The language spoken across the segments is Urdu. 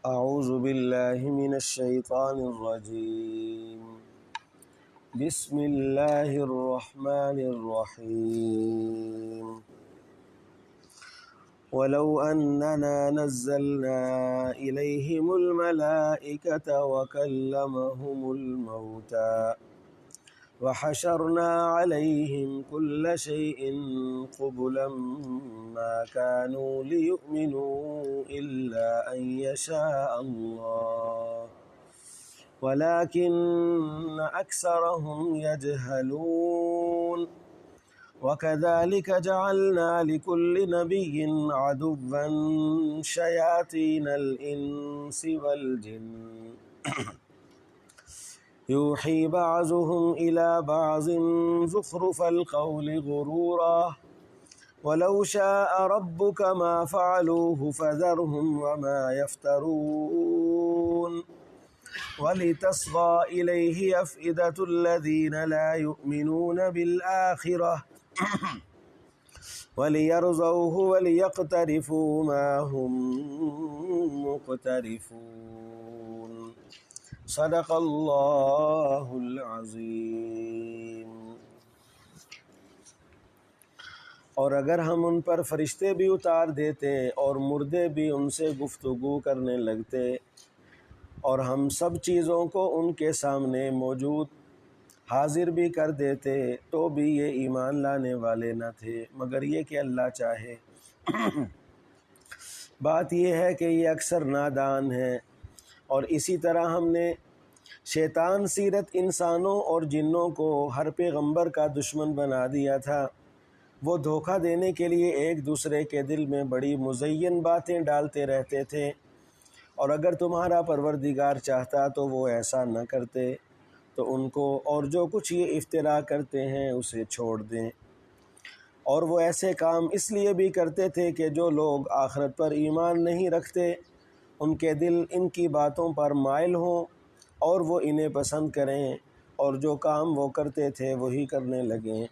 اعوذ باللہ من الشیطان الرجیم بسم اللہ الرحمن الرحیم ولو اننا نزلنا الیہم الملائکۃ وکلمہم الموتى وحشرنا علیہم کل شیء قبلا ما كانوا ليؤمنوا إلا أن يشاء الله ولكن أكثرهم يجهلون وكذلك جعلنا لكل نبي عدوا شياطين الإنس والجن يوحي بعضهم إلى بعض زخرف القول غرورا ولو شاء ربك ما فعلوه فذرهم وما يفترون ولتصغى إليه أفئدة الذين لا يؤمنون بالآخرة وليرضوه وليقترفوا ما هم مقترفون صدق اللہ العظیم۔ اور اگر ہم ان پر فرشتے بھی اتار دیتے اور مردے بھی ان سے گفتگو کرنے لگتے اور ہم سب چیزوں کو ان کے سامنے موجود حاضر بھی کر دیتے تو بھی یہ ایمان لانے والے نہ تھے مگر یہ کہ اللہ چاہے۔ بات یہ ہے کہ یہ اکثر نادان ہیں، اور اسی طرح ہم نے شیطان سیرت انسانوں اور جنوں کو ہر پیغمبر کا دشمن بنا دیا تھا۔ وہ دھوکہ دینے کے لیے ایک دوسرے کے دل میں بڑی مزین باتیں ڈالتے رہتے تھے، اور اگر تمہارا پروردگار چاہتا تو وہ ایسا نہ کرتے، تو ان کو اور جو کچھ یہ افترا کرتے ہیں اسے چھوڑ دیں۔ اور وہ ایسے کام اس لیے بھی کرتے تھے کہ جو لوگ آخرت پر ایمان نہیں رکھتے ان کے دل ان کی باتوں پر مائل ہوں اور وہ انہیں پسند کریں، اور جو کام وہ کرتے تھے وہی کرنے لگیں۔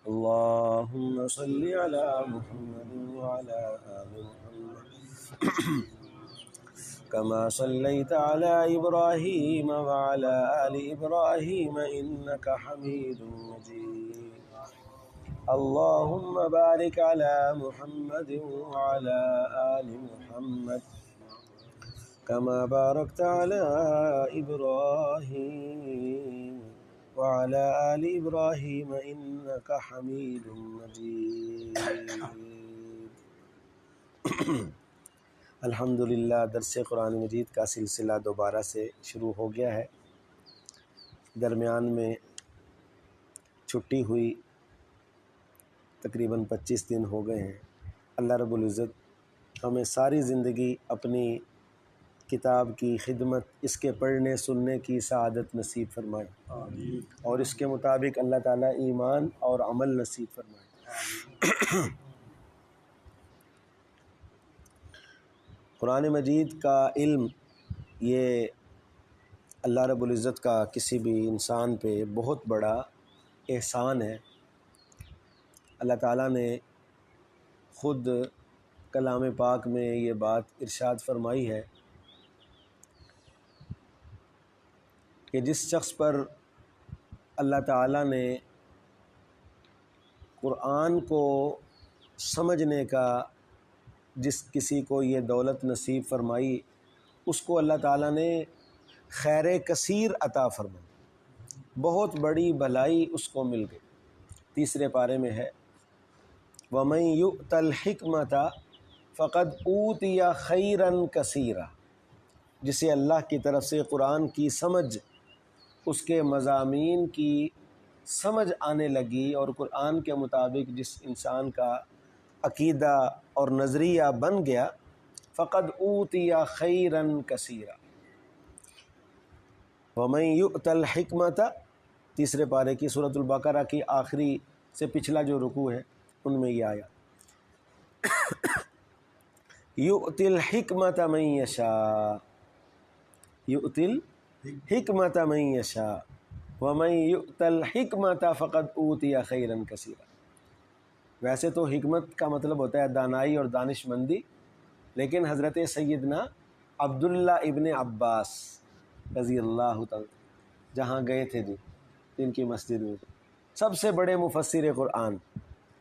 اللہم صلی علی محمد وعلی آل محمد کما صلیت علی ابراہیم وعلی آل ابراہیم انک حمید مجید۔ اللہم بارک علی محمد وعلی آل محمد كما باركت على إبراهيم وعلى آل إبراهيم إنك حميد مجيد۔ الحمدللہ درس قرآن مجید کا سلسلہ دوبارہ سے شروع ہو گیا ہے۔ درمیان میں چھٹی ہوئی، تقریباً 25 دن ہو گئے ہیں۔ اللہ رب العزت ہمیں ساری زندگی اپنی کتاب کی خدمت، اس کے پڑھنے سننے کی سعادت نصیب فرمائے، اور اس کے مطابق اللہ تعالیٰ ایمان اور عمل نصیب فرمائے۔ قرآن مجید کا علم یہ اللہ رب العزت کا کسی بھی انسان پہ بہت بڑا احسان ہے۔ اللہ تعالیٰ نے خود کلام پاک میں یہ بات ارشاد فرمائی ہے کہ جس شخص پر اللہ تعالیٰ نے قرآن کو سمجھنے کا، جس کسی کو یہ دولت نصیب فرمائی، اس کو اللہ تعالیٰ نے خیر کثیر عطا فرمائی، بہت بڑی بھلائی اس کو مل گئی۔ تیسرے پارے میں ہے وَمَن يُؤْتَ الْحِكْمَةَ فَقَدْ أُوتِيَ خَيْرًا كَثِيرًا۔ جسے اللہ کی طرف سے قرآن کی سمجھ، اس کے مضامین کی سمجھ آنے لگی، اور قرآن کے مطابق جس انسان کا عقیدہ اور نظریہ بن گیا، فقد اوتی خیرا کثیرا۔ ومن یؤت الحکمۃ، تیسرے پارے کی سورۃ البقرہ کی آخری سے پچھلا جو رکوع ہے ان میں یہ آیا یؤت الحکمۃ من یشاء، یؤت الحکمۃ من یشاء ومن یؤت الحکمۃ فقد اوتی خیرا کثیرا۔ ویسے تو حکمت کا مطلب ہوتا ہے دانائی اور دانش مندی، لیکن حضرت سیدنا عبداللہ ابن عباس رضی اللہ تعالی جہاں گئے تھے جی ان کی مسجد میں، سب سے بڑے مفسر قرآن،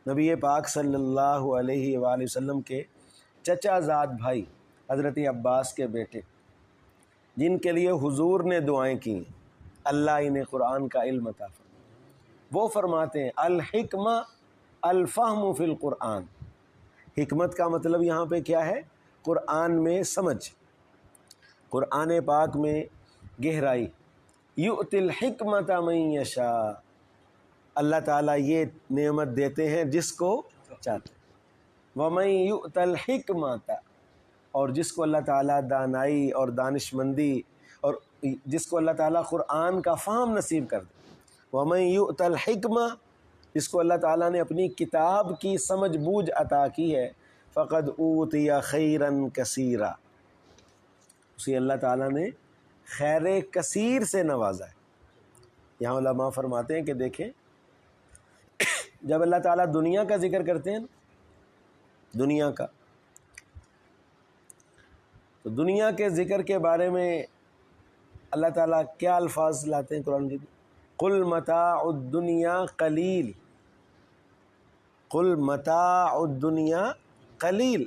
نبی پاک صلی اللہ علیہ وآلہ وسلم کے چچا زاد بھائی حضرت عباس کے بیٹے، جن کے لیے حضور نے دعائیں کی اللہ انہیں قرآن کا علم عطا فرمائے، وہ فرماتے ہیں الحکمہ الفہم فی القرآن، حکمت کا مطلب یہاں پہ کیا ہے؟ قرآن میں سمجھ، قرآن پاک میں گہرائی، یؤتی الحکمۃ من یشاء، اللہ تعالیٰ یہ نعمت دیتے ہیں جس کو چاہتے ہیں، ومن یؤت الحکمۃ، اور جس کو اللہ تعالیٰ دانائی اور دانشمندی اور جس کو اللہ تعالیٰ قرآن کا فہم نصیب کر دے، ومن یؤت الحکمہ، جس کو اللہ تعالیٰ نے اپنی کتاب کی سمجھ بوجھ عطا کی ہے، فقد اوتی خیرا کثیرا، اسے اللہ تعالیٰ نے خیر کثیر سے نوازا ہے۔ یہاں علماء فرماتے ہیں کہ دیکھیں جب اللہ تعالیٰ دنیا کا ذکر کرتے ہیں دنیا کا، تو دنیا کے ذکر کے بارے میں اللہ تعالیٰ کیا الفاظ لاتے ہیں قرآن کی؟ قل متاع الدنیا قلیل، قل متاع الدنیا قلیل،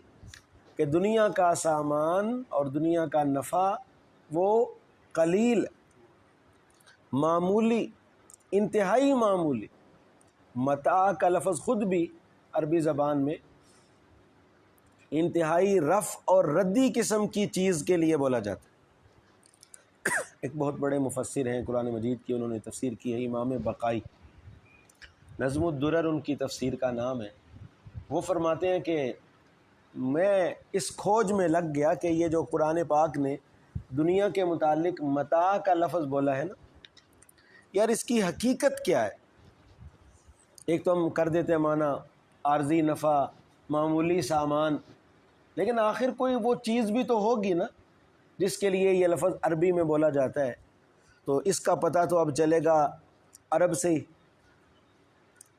کہ دنیا کا سامان اور دنیا کا نفع وہ قلیل، معمولی، انتہائی معمولی۔ متاع کا لفظ خود بھی عربی زبان میں انتہائی رفع اور ردی قسم کی چیز کے لیے بولا جاتا ہے۔ ایک بہت بڑے مفسر ہیں قرآن مجید کی، انہوں نے تفسیر کی ہے، امام بقائی، نظم الدرر ان کی تفسیر کا نام ہے۔ وہ فرماتے ہیں کہ میں اس کھوج میں لگ گیا کہ یہ جو قرآن پاک نے دنیا کے متعلق متاع کا لفظ بولا ہے نا، یار اس کی حقیقت کیا ہے؟ ایک تو ہم کر دیتے ہیں معنی عارضی نفع، معمولی سامان، لیکن آخر کوئی وہ چیز بھی تو ہوگی نا جس کے لیے یہ لفظ عربی میں بولا جاتا ہے۔ تو اس کا پتہ تو اب چلے گا عرب سے ہی۔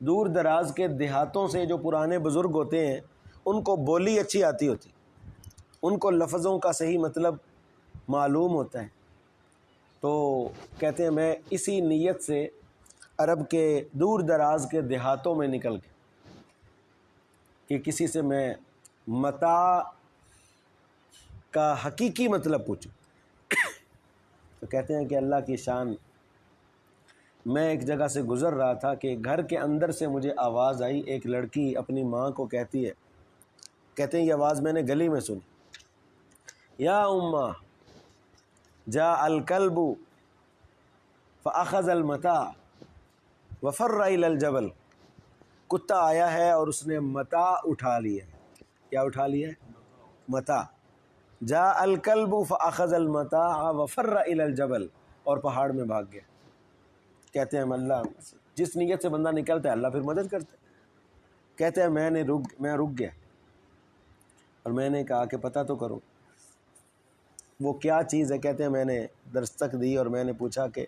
دور دراز کے دیہاتوں سے جو پرانے بزرگ ہوتے ہیں ان کو بولی اچھی آتی ہوتی، ان کو لفظوں کا صحیح مطلب معلوم ہوتا ہے، تو کہتے ہیں میں اسی نیت سے عرب کے دور دراز کے دیہاتوں میں نکل گیا کہ کسی سے میں متاع کا حقیقی مطلب پوچھوں۔ تو کہتے ہیں کہ اللہ کی شان، میں ایک جگہ سے گزر رہا تھا کہ گھر کے اندر سے مجھے آواز آئی، ایک لڑکی اپنی ماں کو کہتی ہے، کہتے ہیں یہ آواز میں نے گلی میں سنی، یا اماں جاء الکلب فاخذ المتاع وفر الی الجبل، کتا آیا ہے اور اس نے متاع اٹھا لیا ہے۔ کیا اٹھا لیا ہے؟ متاع۔ جاء الکلب فاخذ المتاع وفر الی الجبل، اور پہاڑ میں بھاگ گیا۔ کہتے ہیں اللہ جس نیت سے بندہ نکلتا ہے اللہ پھر مدد کرتا ہے۔ کہتے ہیں میں رک گیا اور میں نے کہا کہ پتہ تو کرو وہ کیا چیز ہے۔ کہتے ہیں میں نے دستک دی اور میں نے پوچھا کہ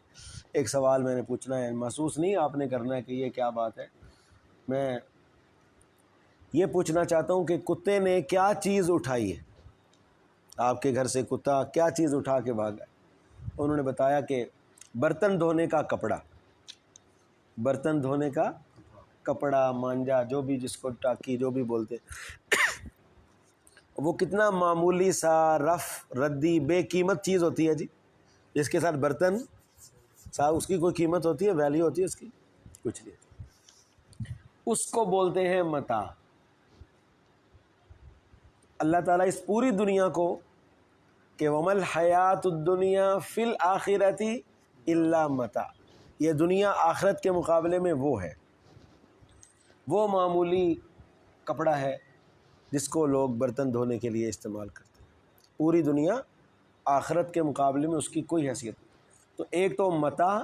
ایک سوال میں نے پوچھنا ہے، محسوس نہیں آپ نے کرنا ہے کہ یہ کیا بات ہے، میں یہ پوچھنا چاہتا ہوں کہ کتے نے کیا چیز اٹھائی ہے، آپ کے گھر سے کتا کیا چیز اٹھا کے بھاگا ہے؟ انہوں نے بتایا کہ برتن دھونے کا کپڑا، برتن دھونے کا کپڑا، مانجا، جو بھی جس کو ٹاکی جو بھی بولتے، وہ کتنا معمولی سا رف ردی بے قیمت چیز ہوتی ہے جی، جس کے ساتھ برتن صاحب اس کی کوئی قیمت ہوتی ہے، ویلیو ہوتی ہے اس کی؟ کچھ نہیں۔ اس کو بولتے ہیں متاع۔ اللہ تعالیٰ اس پوری دنیا کو کہ وَمَا الْحَيَاةُ الدُّنْيَا فِي الْآخِرَةِ إِلَّا مَتَاع، یہ دنیا آخرت کے مقابلے میں وہ ہے، وہ معمولی کپڑا ہے جس کو لوگ برتن دھونے کے لیے استعمال کرتے ہیں۔ پوری دنیا آخرت کے مقابلے میں اس کی کوئی حیثیت نہیں۔ تو ایک تو متاع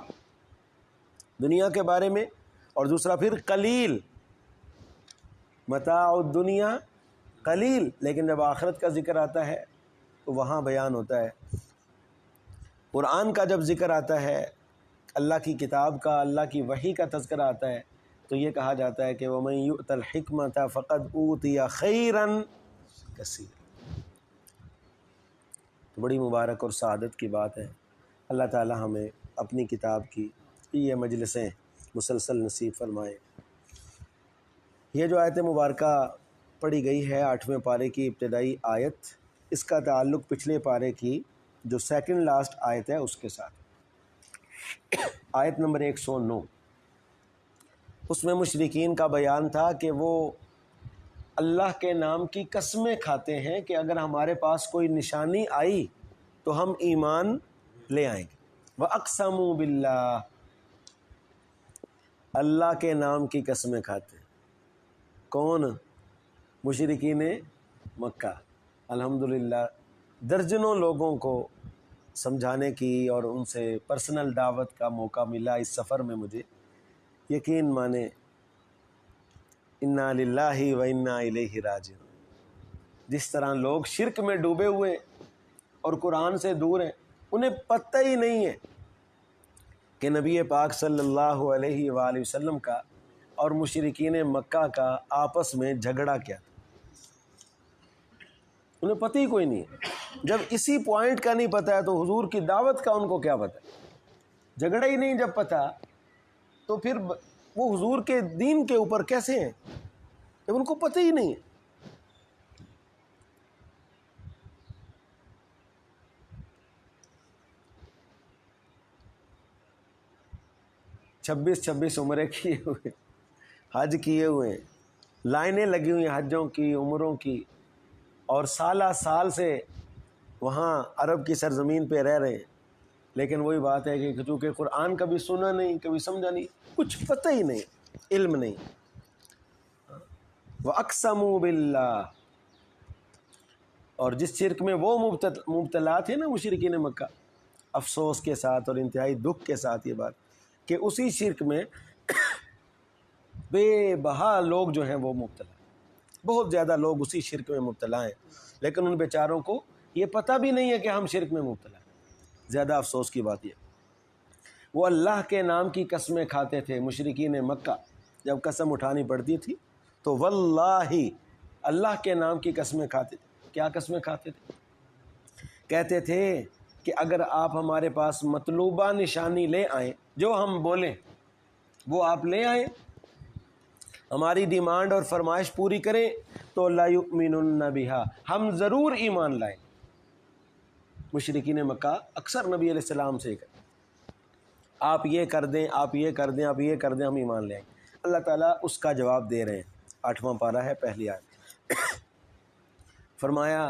دنیا کے بارے میں، اور دوسرا پھر قلیل، متاع الدنیا قلیل، لیکن جب آخرت کا ذکر آتا ہے تو وہاں بیان ہوتا ہے۔ قرآن کا جب ذکر آتا ہے، اللہ کی کتاب کا، اللہ کی وحی کا تذکرہ آتا ہے، تو یہ کہا جاتا ہے کہ وَمَن يُؤْتَ الْحِكْمَةَ فَقَدْ أُوتِيَ خَيْرًا كَثِيرًا۔ بڑی مبارک اور سعادت کی بات ہے۔ اللہ تعالی ہمیں اپنی کتاب کی یہ مجلسیں مسلسل نصیب فرمائے۔ یہ جو آیت مبارکہ پڑھی گئی ہے 8ویں پارے کی ابتدائی آیت، اس کا تعلق پچھلے پارے کی جو سیکنڈ لاسٹ آیت ہے اس کے ساتھ، آیت نمبر 109۔ اس میں مشرکین کا بیان تھا کہ وہ اللہ کے نام کی قسمیں کھاتے ہیں کہ اگر ہمارے پاس کوئی نشانی آئی تو ہم ایمان لے آئیں گے۔ وَأَقْسَمُوا بِاللَّهِ، اللہ کے نام کی قسمیں کھاتے ہیں۔ کون؟ مشرکین مکہ۔ الحمدللہ درجنوں لوگوں کو سمجھانے کی اور ان سے پرسنل دعوت کا موقع ملا اس سفر میں مجھے۔ یقین مانے انا للہ و انا الیہ راجعون۔ جس طرح لوگ شرک میں ڈوبے ہوئے اور قرآن سے دور ہیں، انہیں پتہ ہی نہیں ہے کہ نبی پاک صلی اللہ علیہ وآلہ وسلم کا اور مشرکین مکہ کا آپس میں جھگڑا کیا تھا، انہیں پتہ ہی کوئی نہیں ہے۔ جب اسی پوائنٹ کا نہیں پتہ ہے تو حضور کی دعوت کا ان کو کیا پتہ ہے؟ جھگڑا ہی نہیں جب پتہ تو پھر وہ حضور کے دین کے اوپر کیسے ہیں جب ان کو پتہ ہی نہیں ہے۔ چھبیس عمرے کیے ہوئے، حج کیے ہوئے، لائنیں لگی ہوئی ہیں حجوں کی، عمروں کی، اور سالہ سال سے وہاں عرب کی سرزمین پہ رہ رہے ہیں، لیکن وہی بات ہے کہ چونکہ قرآن کبھی سنا نہیں، کبھی سمجھا نہیں، کچھ پتہ ہی نہیں، علم نہیں۔ وَأَقْسَمُوا بِاللَّهِ، اور جس شرک میں وہ مبتلا تھے نا مشرکین مکہ، افسوس کے ساتھ اور انتہائی دکھ کے ساتھ یہ بات کہ اسی شرک میں بے بہا لوگ جو ہیں وہ مبتلا، بہت زیادہ لوگ اسی شرک میں مبتلا ہیں، لیکن ان بیچاروں کو یہ پتہ بھی نہیں ہے کہ ہم شرک میں مبتلا ہیں۔ زیادہ افسوس کی بات یہ، وہ اللہ کے نام کی قسمیں کھاتے تھے۔ مشرکین مکہ جب قسم اٹھانی پڑتی تھی تو واللہ اللہ کے نام کی قسمیں کھاتے تھے۔ کیا قسمیں کھاتے تھے؟ کہتے تھے کہ اگر آپ ہمارے پاس مطلوبہ نشانی لے آئیں، جو ہم بولیں وہ آپ لے آئیں، ہماری ڈیمانڈ اور فرمائش پوری کریں تو لا یؤمنن بہا، ہم ضرور ایمان لائیں۔ مشرکین مکہ اکثر نبی علیہ السلام سے کہتے آپ یہ کر دیں، آپ یہ کر دیں، آپ یہ کر دیں، ہم ایمان لیں گے۔ اللہ تعالیٰ اس کا جواب دے رہے ہیں۔ 8واں پارہ ہے، پہلی آیت۔ فرمایا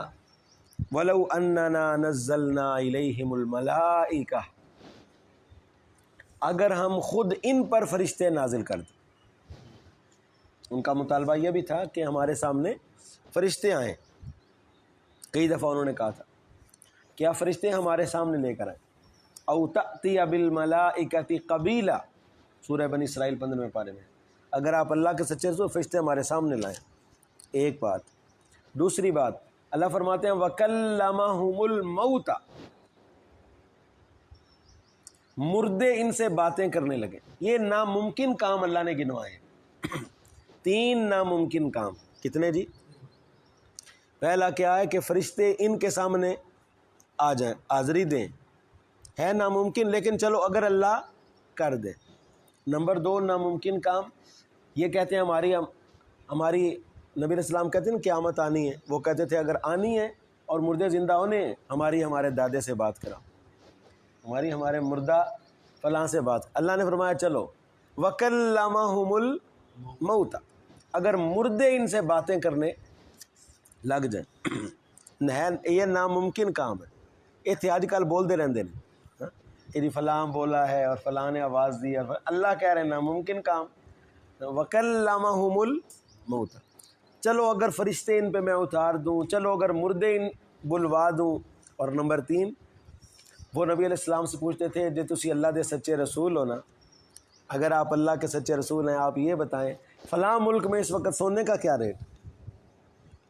وَلَوْ أَنَّنَا نَزَّلْنَا إِلَيْهِمُ الْمَلَائِكَةَ، اگر ہم خود ان پر فرشتے نازل کر دیں۔ ان کا مطالبہ یہ بھی تھا کہ ہمارے سامنے فرشتے آئیں۔ کئی دفعہ انہوں نے کہا تھا کیا فرشتے ہمارے سامنے لے کر آئیں۔ او تأتی بالملائکۃ قبیلا، سورہ بنی اسرائیل 15ویں پارے میں، اگر آپ اللہ کے سچے رسول فرشتے ہمارے سامنے لائیں۔ ایک بات۔ دوسری بات، اللہ فرماتے ہیں وَكَلَّمَهُمُ الْمَوْتَ، مردے ان سے باتیں کرنے لگے۔ یہ ناممکن کام اللہ نے گنوائے ہیں۔ 3 ناممکن کام۔ کتنے جی؟ پہلا کیا ہے کہ فرشتے ان کے سامنے آ جائیں، حاضری دیں، ہے ناممکن، لیکن چلو اگر اللہ کر دے۔ نمبر 2 ناممکن کام، یہ کہتے ہیں ہماری نبی علیہ السلام کہتے ہیں نا قیامت آنی ہے، وہ کہتے تھے اگر آنی ہے اور مردے زندہ ہونے ہیں، ہمارے دادے سے بات کراؤ، ہمارے مردہ فلاں سے بات۔ اللہ نے فرمایا چلو وَكَلَّمَهُمُ الْمَوْتَ، اگر مردے ان سے باتیں کرنے لگ جائیں۔ یہ ناممکن کام ہے۔ یہ آج کل بول دے رہندے نے کہ فلاں بولا ہے اور فلاں نے آواز دی، اور اللہ کہہ رہے ہیں ناممکن کام۔ وَكَلَّمَهُمُ الْمَوْتَ، چلو اگر فرشتے ان پہ میں اتار دوں، چلو اگر مردے ان بلوا دوں۔ اور نمبر 3، وہ نبی علیہ السلام سے پوچھتے تھے جے تسی اللہ دے سچے رسول ہو نا، اگر آپ اللہ کے سچے رسول ہیں آپ یہ بتائیں فلاں ملک میں اس وقت سونے کا کیا ریٹ،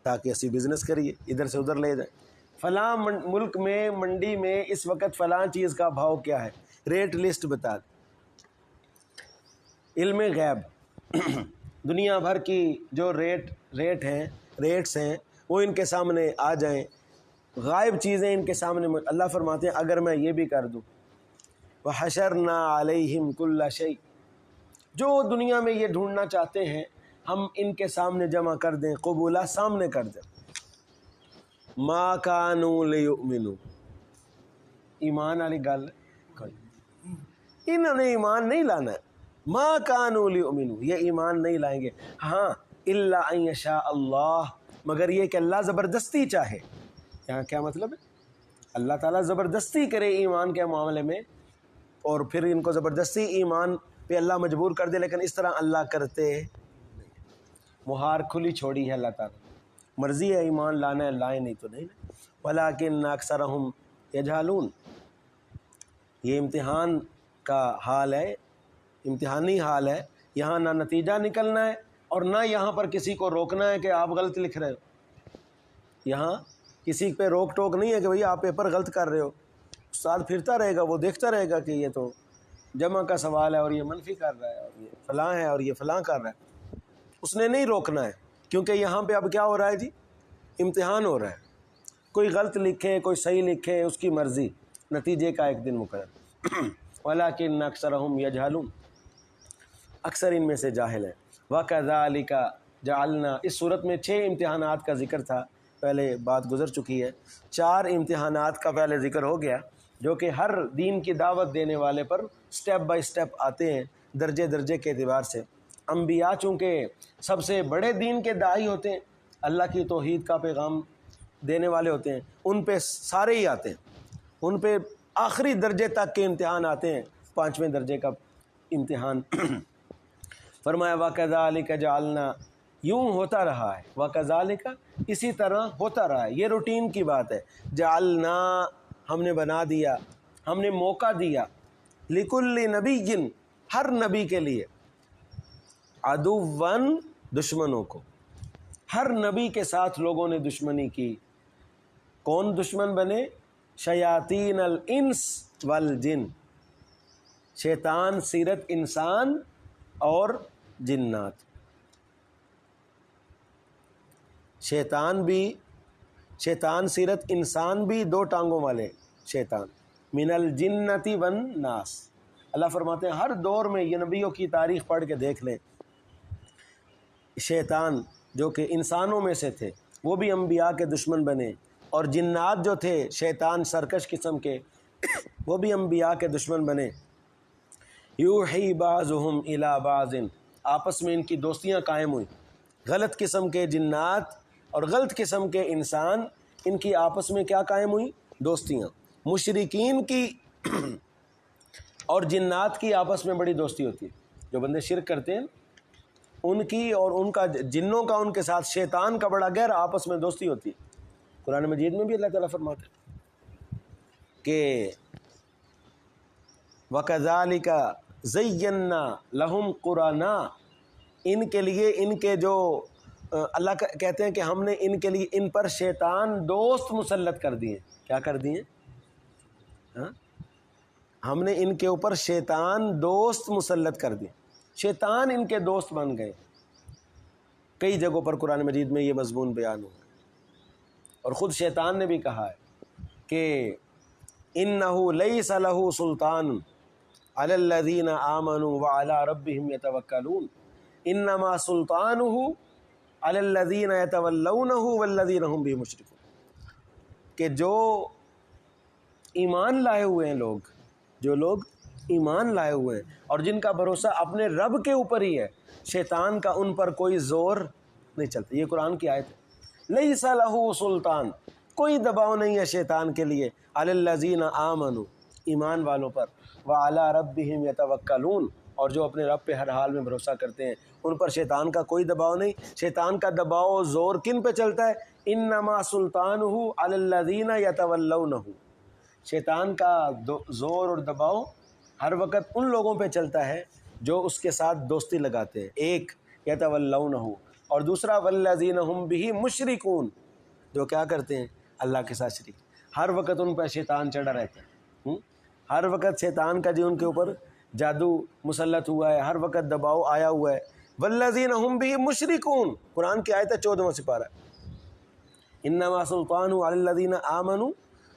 تاکہ اسی بزنس کریے، ادھر سے ادھر لے جائیں۔ فلاں ملک میں منڈی میں اس وقت فلاں چیز کا بھاؤ کیا ہے، ریٹ لسٹ بتا دیں۔ علم غیب، دنیا بھر کی جو ریٹس ہیں وہ ان کے سامنے آ جائیں۔ غائب چیزیں ان کے سامنے اللہ فرماتے ہیں اگر میں یہ بھی کر دوں وَحَشَرْنَا عَلَيْهِمْ كُلَّ شَيْءٍ، جو دنیا میں یہ ڈھونڈنا چاہتے ہیں ہم ان کے سامنے جمع کر دیں، قبولہ سامنے کر دیں۔ مَا كَانُوا لِيُؤْمِنُوا، ایمان والی گل انہوں نے ایمان نہیں لانا ہے۔ مَا كَانُوا لِيُؤْمِنُوا، یہ ایمان نہیں لائیں گے، ہاں إِلَّا أَن يَشَاءَ اللَّهُ، مگر یہ کہ اللہ زبردستی چاہے۔ یہاں کیا مطلب ہے؟ اللہ تعالیٰ زبردستی کرے ایمان کے معاملے میں اور پھر ان کو زبردستی ایمان پہ اللہ مجبور کر دے، لیکن اس طرح اللہ کرتے مہار کھلی چھوڑی ہے اللہ تعالیٰ، مرضی ہے ایمان لانا ہے لائیں، نہیں تو نہیں۔ وَلَٰكِنَّ أَكْثَرَهُمْ يَجْهَلُونَ، یہ امتحان کا حال ہے، امتحانی حال ہے، یہاں نہ نتیجہ نکلنا ہے اور نہ یہاں پر کسی کو روکنا ہے کہ آپ غلط لکھ رہے ہو، یہاں کسی پہ روک ٹوک نہیں ہے کہ بھئی آپ پیپر غلط کر رہے ہو، استاد پھرتا رہے گا، وہ دیکھتا رہے گا کہ یہ تو جمع کا سوال ہے اور یہ منفی کر رہا ہے اور یہ فلاں ہے اور یہ فلاں کر رہا ہے، اس نے نہیں روکنا ہے، کیونکہ یہاں پہ اب کیا ہو رہا ہے جی، امتحان ہو رہا ہے، کوئی غلط لکھے کوئی صحیح لکھے اس کی مرضی، نتیجے کا ایک دن مقرر۔ وَلَٰكِنَّ أَكْثَرَهُمْ يَجْهَلُونَ، اکثر ان میں سے جاہل ہیں۔ وَكَذَٰلِكَ جَعَلْنَا، اس صورت میں 6 امتحانات کا ذکر تھا، پہلے بات گزر چکی ہے، 4 امتحانات کا پہلے ذکر ہو گیا جو کہ ہر دین کی دعوت دینے والے پر سٹیپ بائی سٹیپ آتے ہیں درجے درجے کے اعتبار سے۔ انبیاء چونکہ سب سے بڑے دین کے داعی ہوتے ہیں، اللہ کی توحید کا پیغام دینے والے ہوتے ہیں، ان پہ سارے ہی آتے ہیں، ان پہ آخری درجے تک کے امتحان آتے ہیں، 5ویں درجے کا امتحان۔ فرمایا وَكَذَٰلِكَ جَعَلْنَا، یوں ہوتا رہا ہے، وَكَذَٰلِكَ اسی طرح ہوتا رہا ہے، یہ روٹین کی بات ہے، جعلنا ہم نے بنا دیا، ہم نے موقع دیا، لِكُلِّ نَبِيٍّ ہر نبی کے لیے، عَدُوًّا دشمنوں کو، ہر نبی کے ساتھ لوگوں نے دشمنی کی۔ کون دشمن بنے؟ شیاطین الانس والجن، شیطان سیرت انسان اور جنات۔ شیطان سیرت انسان بھی 2 ٹانگوں والے شیطان، من الجنتی والناس، اللہ فرماتے ہیں ہر دور میں، یہ نبیوں کی تاریخ پڑھ کے دیکھ لیں، شیطان جو کہ انسانوں میں سے تھے وہ بھی انبیاء کے دشمن بنے، اور جنات جو تھے شیطان سرکش قسم کے وہ بھی انبیاء کے دشمن بنے۔ یوحی بعضهم الی بعض، آپس میں ان کی دوستیاں قائم ہوئیں، غلط قسم کے جنات اور غلط قسم کے انسان، ان کی آپس میں کیا قائم ہوئیں؟ دوستیاں۔ مشرکین کی اور جنات کی آپس میں بڑی دوستی ہوتی ہے، جو بندے شرک کرتے ہیں ان کی اور ان کا جنوں کا ان کے ساتھ شیطان کا بڑا گہرا آپس میں دوستی ہوتی ہے۔ قرآن مجید میں بھی اللہ تعالیٰ فرماتے ہیں کہ وَكَذَٰلِكَ زَيَّنَّا لَهُمْ قُرَانَا، ان کے لیے ان کے جو اللہ کہتے ہیں کہ ہم نے ان کے لیے ان پر شیطان دوست مسلط کر دیے۔ کیا کر دیے؟ ہم نے ان کے اوپر شیطان دوست مسلط کر دیے، شیطان ان کے دوست بن گئے۔ کئی جگہوں پر قرآن مجید میں یہ مضمون بیان ہوا، اور خود شیطان نے بھی کہا ہے کہ اِنَّهُ لَيْسَ لَهُ سُلْطَانٌ عَلَى الَّذِينَ آمَنُوا وَعَلَىٰ رَبِّهِمْ يَتَوَكَّلُونَ إِنَّمَا سُلْطَانُهُ عَلَى الَّذِينَ يَتَوَلَّوْنَهُ وَالَّذِينَ هُمْ بِهِ مُشْرِكُونَ، کہ جو ایمان لائے ہوئے ہیں لوگ، جو لوگ ایمان لائے ہوئے ہیں اور جن کا بھروسہ اپنے رب کے اوپر ہی ہے، شیطان کا ان پر کوئی زور نہیں چلتا۔ یہ قرآن کی آیت ہے، لیس لہ سلطان، کوئی دباؤ نہیں ہے شیطان کے لیے، علی الذین آمنوا، ایمان والوں پر، وعلی ربہم یتوکلون، اور جو اپنے رب پہ ہر حال میں بھروسہ کرتے ہیں ان پر شیطان کا کوئی دباؤ نہیں۔ شیطان کا دباؤ زور کن پہ چلتا ہے؟ انما سلطانہ علی الذین یتولونہ، شیطان کا زور اور دباؤ ہر وقت ان لوگوں پہ چلتا ہے جو اس کے ساتھ دوستی لگاتے ہیں، ایک یتولونہ، اور دوسرا والذین ہم بہ مشرکون، جو کیا کرتے ہیں؟ اللہ کے ساتھ شریک۔ ہر وقت ان پہ شیطان چڑھا رہتا ہے، ہر وقت شیطان کا ان کے اوپر جادو مسلط ہوا ہے، ہر وقت دباؤ آیا ہوا ہے۔ والذین ہم بہ مشرکون، قرآن کی آیت ہے 14واں سپارہ، انما سلطانہ علی الذین آمنوا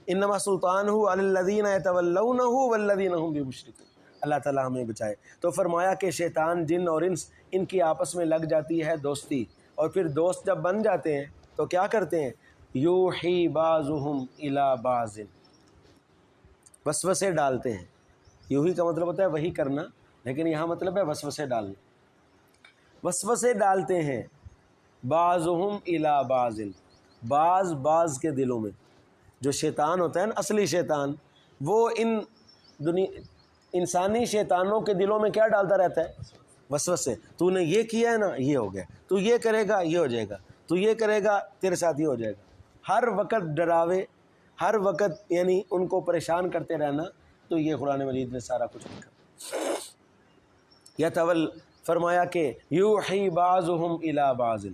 انما سلطانہ علی الذین یتولونہ والذین هم بمشرکون۔ اللہ تعالیٰ ہمیں بچائے۔ تو فرمایا کہ شیطان، جن اور انس، ان کی آپس میں لگ جاتی ہے دوستی، اور پھر دوست جب بن جاتے ہیں تو کیا کرتے ہیں؟ یوحی بعضهم الی بعض، وسوسے ڈالتے ہیں۔ یوحی کا مطلب ہوتا ہے وہی کرنا، لیکن یہاں مطلب ہے وسوسے ڈالنا۔ وسوسے ڈالتے ہیں بعضهم الی بعض، بعض کے دلوں میں۔ جو شیطان ہوتا ہے نا، اصلی شیطان، وہ انسانی شیطانوں کے دلوں میں کیا ڈالتا رہتا ہے؟ وسوسے۔ تو نے یہ کیا ہے نا، یہ ہو گیا، تو یہ کرے گا یہ ہو جائے گا، تو یہ کرے گا تیرے ساتھ یہ ہو جائے گا۔ ہر وقت ڈراوے، ہر وقت یعنی ان کو پریشان کرتے رہنا۔ تو یہ قرآن مجید نے سارا کچھ لکھا۔ فرمایا کہ یوحی بعضهم الی بعض،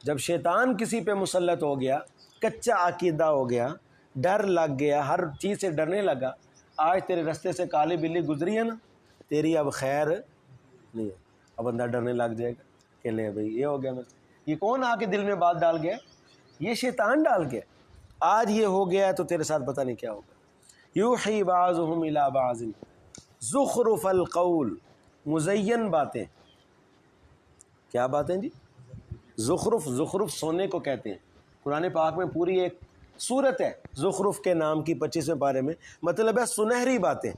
جب شیطان کسی پہ مسلط ہو گیا، کچا عقیدہ ہو گیا، ڈر لگ گیا، ہر چیز سے ڈرنے لگا، آج تیرے رستے سے کالی بلی گزری ہے نا، تیری اب خیر نہیں ہے، اب بندہ ڈرنے لگ جائے گا کہ لے بھئی یہ ہو گیا۔ میں یہ کون آ کے دل میں بات ڈال گیا؟ یہ شیطان ڈال گیا۔ آج یہ ہو گیا ہے تو تیرے ساتھ پتہ نہیں کیا ہوگا۔ یوحی بعضهم الی بعض زخرف القول، مزین باتیں۔ کیا باتیں جی؟ زخرف، زخرف سونے کو کہتے ہیں۔ قرآن پاک میں پوری ایک سورت ہے زخرف کے نام کی، 25ویں پارے میں، مطلب ہے سنہری باتیں،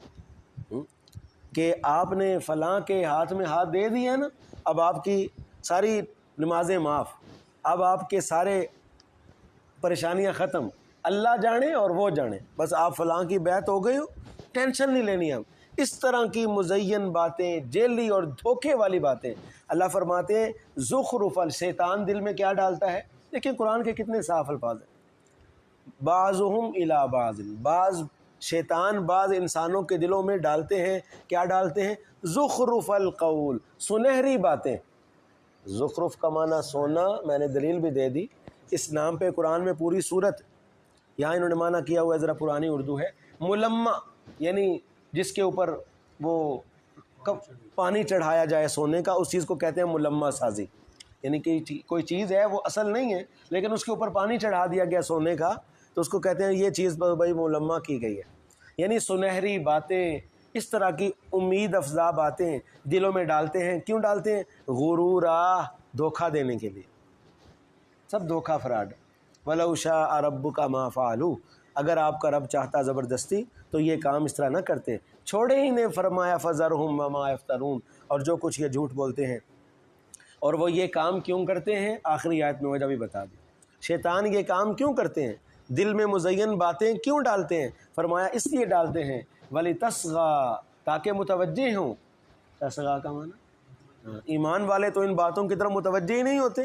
کہ آپ نے فلاں کے ہاتھ میں ہاتھ دے دیا نا، اب آپ کی ساری نمازیں معاف، اب آپ کے سارے پریشانیاں ختم، اللہ جانے اور وہ جانے، بس آپ فلاں کی بیعت ہو گئی ہو، ٹینشن نہیں لینی اب۔ اس طرح کی مزین باتیں، جیلی اور دھوکے والی باتیں۔ اللہ فرماتے ہیں زخرف، شیطان دل میں کیا ڈالتا ہے؟ لیکن قرآن کے کتنے صاف الفاظ ہیں۔ بعضهم الی بعض، بعض شیطان بعض انسانوں کے دلوں میں ڈالتے ہیں، کیا ڈالتے ہیں؟ زخرف القول، سنہری باتیں۔ زخرف کا معنی سونا، میں نے دلیل بھی دے دی، اس نام پہ قرآن میں پوری صورت، یہاں انہوں نے معنی کیا ہوا ہے، ذرا پرانی اردو ہے، ملمع، یعنی جس کے اوپر وہ پانی چڑھایا جائے سونے کا، اس چیز کو کہتے ہیں ملمع سازی۔ یعنی کہ کوئی چیز ہے وہ اصل نہیں ہے، لیکن اس کے اوپر پانی چڑھا دیا گیا سونے کا، تو اس کو کہتے ہیں یہ چیز بھائی ملمع کی گئی ہے۔ یعنی سنہری باتیں، اس طرح کی امید افزا باتیں دلوں میں ڈالتے ہیں۔ کیوں ڈالتے ہیں؟ غرورا، دھوکہ دینے کے لیے، سب دھوکہ فراڈ۔ وَلَوْ شَاءَ رَبُّكَ مَا فَعَلُوا، اگر آپ کا رب چاہتا زبردستی تو یہ کام اس طرح نہ کرتے۔ چھوڑے ہی نے فرمایا فَذَرْهُمْ وَمَا يَفْتَرُونَ، اور جو کچھ یہ جھوٹ بولتے ہیں۔ اور وہ یہ کام کیوں کرتے ہیں؟ آخری آیت میں وجہ بھی بتا دی۔ شیطان یہ کام کیوں کرتے ہیں؟ دل میں مزین باتیں کیوں ڈالتے ہیں؟ فرمایا اس لیے ڈالتے ہیں وَلِتَصْغَىٰ، تاکہ متوجہ ہوں۔ تصغیٰ کا معنی، ایمان والے تو ان باتوں کی طرف متوجہ ہی نہیں ہوتے۔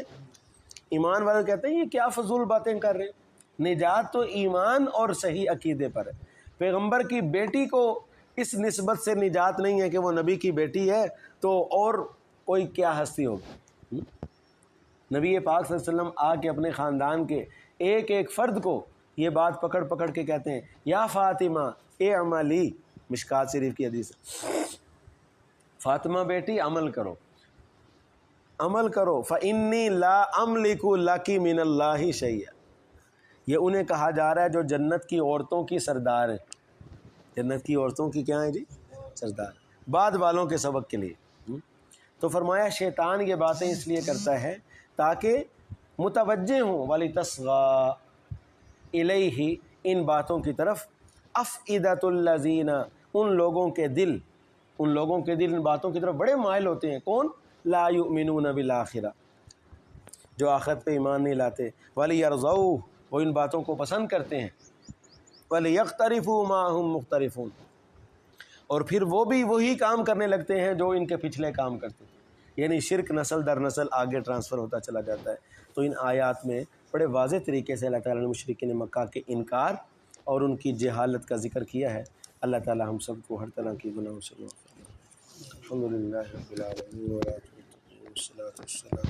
ایمان والے کہتے ہیں یہ کیا فضول باتیں کر رہے ہیں۔ نجات تو ایمان اور صحیح عقیدے پر ہے۔ پیغمبر کی بیٹی کو اس نسبت سے نجات نہیں ہے کہ وہ نبی کی بیٹی ہے تو اور کوئی کیا ہستی ہوگی۔ نبی پاک صلی اللہ علیہ وسلم آ کے اپنے خاندان کے ایک ایک فرد کو یہ بات پکڑ پکڑ کے کہتے ہیں یا فاطمہ اعملی، مشکات شریف کی حدیث، فاطمہ بیٹی عمل کرو، عمل کرو، فإنی لا املک لک من اللہ شیئا۔ یہ انہیں کہا جا رہا ہے جو جنت کی عورتوں کی سردار ہیں۔ جنت کی عورتوں کی کیا ہیں جی؟ سردار، بعد والوں کے سبق کے لیے۔ تو فرمایا شیطان یہ باتیں اس لیے کرتا ہے تاکہ متوجہ ہوں، وَلِتَصْغَىٰ إِلَيْهِ، ان باتوں کی طرف، أَفْئِدَةُ الَّذِينَ، ان لوگوں کے دل، ان لوگوں کے دل ان باتوں کی طرف بڑے مائل ہوتے ہیں۔ کون؟ لا یؤمنون بالآخرہ، جو آخرت پہ ایمان نہیں لاتے، وَلِيَرْضَوْهُ، وہ ان باتوں کو پسند کرتے ہیں، وَلِيَقْتَرِفُوا مَا هُمْ مُقْتَرِفُونَ، اور پھر وہ بھی وہی کام کرنے لگتے ہیں جو ان کے پچھلے کام کرتے تھے۔ یعنی شرک نسل در نسل آگے ٹرانسفر ہوتا چلا جاتا ہے۔ تو ان آیات میں بڑے واضح طریقے سے اللہ تعالیٰ نے مشرکین مکہ کے انکار اور ان کی جہالت کا ذکر کیا ہے۔ اللہ تعالیٰ ہم سب کو ہر طرح کی گناہوں سے معاف فرمائے۔ الحمدللہ رب العالمین والصلاۃ والسلام